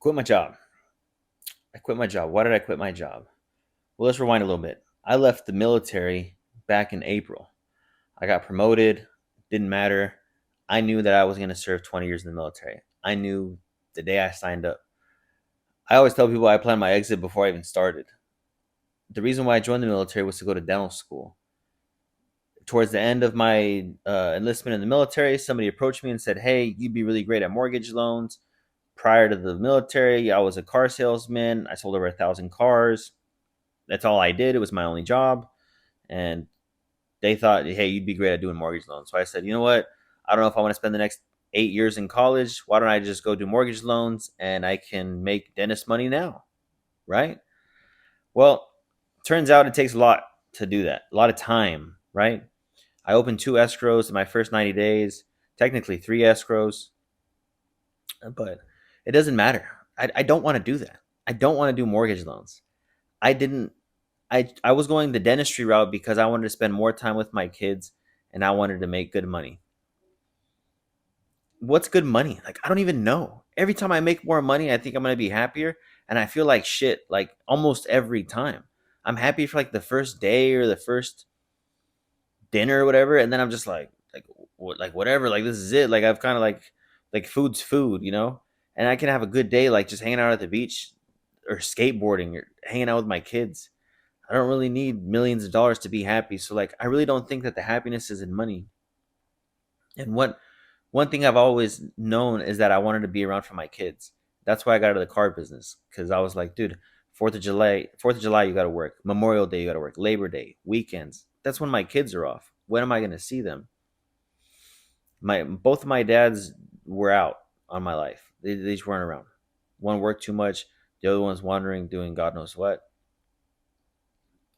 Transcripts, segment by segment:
Quit my job. I quit my job. Why did I quit my job? Well, let's rewind a little bit. I left the military back in April. I got promoted. Didn't matter. I knew that I was going to serve 20 years in the military. I knew the day I signed up. I always tell people I planned my exit before I even started. The reason why I joined the military was to go to dental school. Towards the end of my enlistment in the military, somebody approached me and said, "Hey, you'd be really great at mortgage loans." Prior to the military, I was a car salesman. I sold over 1,000 cars. That's all I did. It was my only job. And they thought, hey, you'd be great at doing mortgage loans. So I said, you know what? I don't know if I want to spend the next 8 years in college. Why don't I just go do mortgage loans and I can make dentist money now? Right? Well, turns out it takes a lot to do that, a lot of time, right? I opened 2 escrows in my first 90 days, technically 3 escrows, but it doesn't matter. I don't want to do that. I don't want to do mortgage loans. I didn't I was going the dentistry route because I wanted to spend more time with my kids and I wanted to make good money. What's good money? Like I don't even know. Every time I make more money, I think I'm going to be happier and I feel like shit like almost every time. I'm happy for like the first day or the first dinner or whatever and then I'm just like what like whatever, like this is it. Like I've kind of like food's food, you know? And I can have a good day like just hanging out at the beach or skateboarding or hanging out with my kids. I don't really need millions of dollars to be happy. So like I really don't think that the happiness is in money. And what one thing I've always known is that I wanted to be around for my kids. That's why I got out of the car business because I was like, dude, Fourth of July, you got to work. Memorial Day, you got to work. Labor Day, weekends. That's when my kids are off. When am I going to see them? My both of my dads were out on my life. They just weren't around. One worked too much. The other one's wandering, doing God knows what.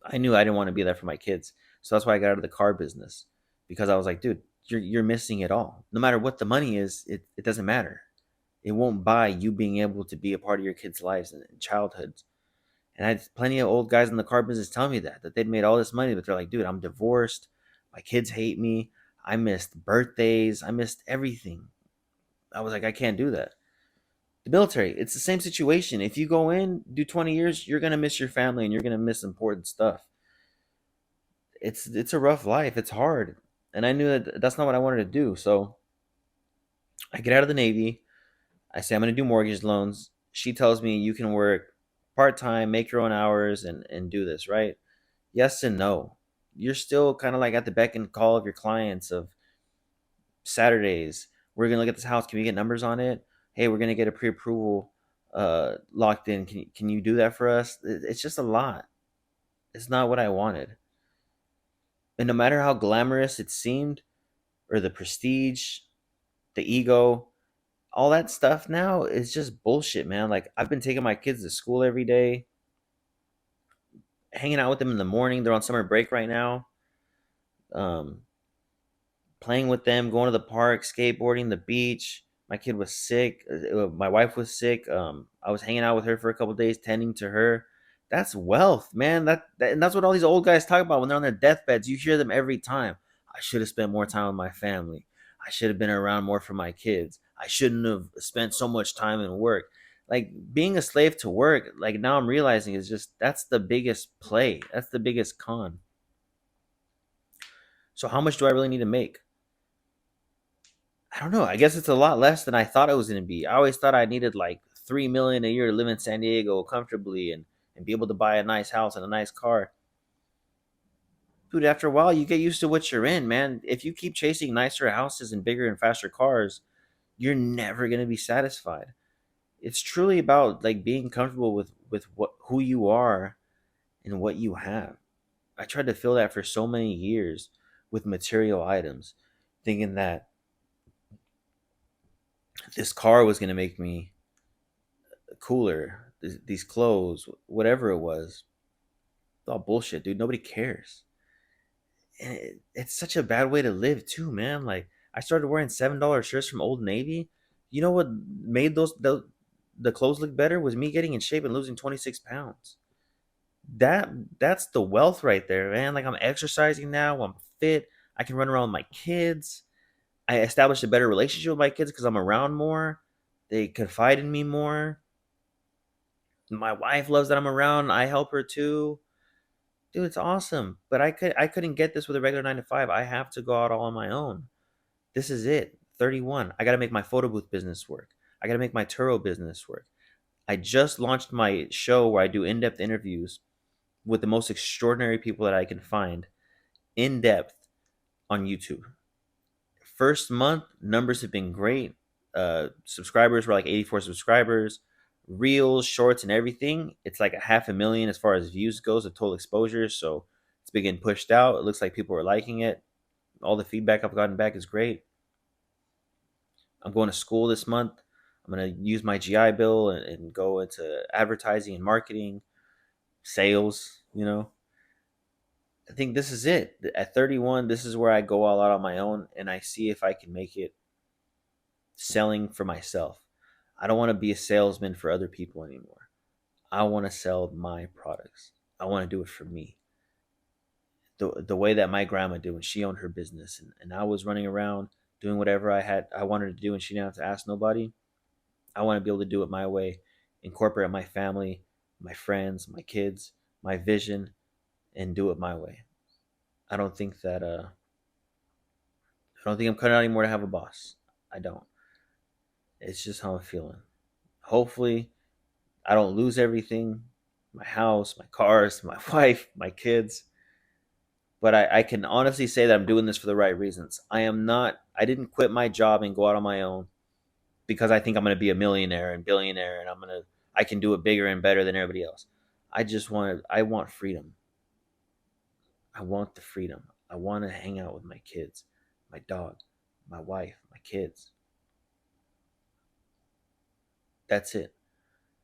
I knew I didn't want to be there for my kids. So that's why I got out of the car business because I was like, dude, you're missing it all. No matter what the money is, it doesn't matter. It won't buy you being able to be a part of your kids' lives and childhoods. And I had plenty of old guys in the car business tell me that they'd made all this money, but they're like, dude, I'm divorced. My kids hate me. I missed birthdays. I missed everything. I was like, I can't do that. The military, it's the same situation. If you go in, do 20 years, you're gonna miss your family and you're gonna miss important stuff. It's a rough life. It's hard, and I knew that that's not what I wanted to do. So I get out of the Navy. I say I'm going to do mortgage loans. She tells me you can work part time, make your own hours, and do this. Right? Yes and no. You're still kind of like at the beck and call of your clients. Of Saturdays, we're gonna look at this house. Can we get numbers on it? Hey, we're gonna get a pre-approval locked in. Can you do that for us? It's just a lot. It's not what I wanted. And no matter how glamorous it seemed, or the prestige, the ego, all that stuff now is just bullshit, man. Like I've been taking my kids to school every day, hanging out with them in the morning. They're on summer break right now. Um, Playing with them, going to the park, skateboarding, the beach. My kid was sick. My wife was sick. I was hanging out with her for a couple days, tending to her. That's wealth, man. And that's what all these old guys talk about when they're on their deathbeds. You hear them every time. I should have spent more time with my family. I should have been around more for my kids. I shouldn't have spent so much time in work. Like being a slave to work, like now I'm realizing is just that's the biggest play. That's the biggest con. So how much do I really need to make? I don't know. I guess it's a lot less than I thought it was going to be. I always thought I needed like 3 million a year to live in San Diego comfortably and be able to buy a nice house and a nice car. Dude, after a while, you get used to what you're in, man. If you keep chasing nicer houses and bigger and faster cars, you're never going to be satisfied. It's truly about like being comfortable with what who you are and what you have. I tried to fill that for so many years with material items, thinking that this car was going to make me cooler, these clothes, whatever it was. It's all bullshit, dude. Nobody cares. And it's such a bad way to live, too, man. Like, I started wearing $7 shirts from Old Navy. You know what made the clothes look better was me getting in shape and losing 26 pounds. That that's the wealth right there, man. Like I'm exercising now, I'm fit, I can run around with my kids. I established a better relationship with my kids because I'm around more. They confide in me more. My wife loves that I'm around. I help her too. Dude, it's awesome. But I couldn't get this with a regular 9 to 5. I have to go out all on my own. This is it. 31. I got to make my photo booth business work. I got to make my Turo business work. I just launched my show where I do in-depth interviews with the most extraordinary people that I can find in depth on YouTube. First month, numbers have been great. Subscribers were like 84 subscribers. Reels, shorts, and everything. It's like a 500,000 as far as views goes of total exposure. So it's been getting pushed out. It looks like people are liking it. All the feedback I've gotten back is great. I'm going to school this month. I'm going to use my GI Bill and go into advertising and marketing, sales, I think this is it. At 31, this is where I go all out on my own and I see if I can make it selling for myself. I don't want to be a salesman for other people anymore. I want to sell my products. I want to do it for me. The way that my grandma did when she owned her business and I was running around doing whatever I wanted to do and she didn't have to ask nobody. I want to be able to do it my way, incorporate my family, my friends, my kids, my vision, and do it my way. I don't think that I don't think I'm cutting out anymore to have a boss. I don't. It's just how I'm feeling. Hopefully, I don't lose everything, my house, my cars, my wife, my kids. But I can honestly say that I'm doing this for the right reasons. I didn't quit my job and go out on my own because I think I'm going to be a millionaire and billionaire and I can do it bigger and better than everybody else. I want freedom. I want the freedom. I want to hang out with my kids, my dog, my wife, my kids. That's it.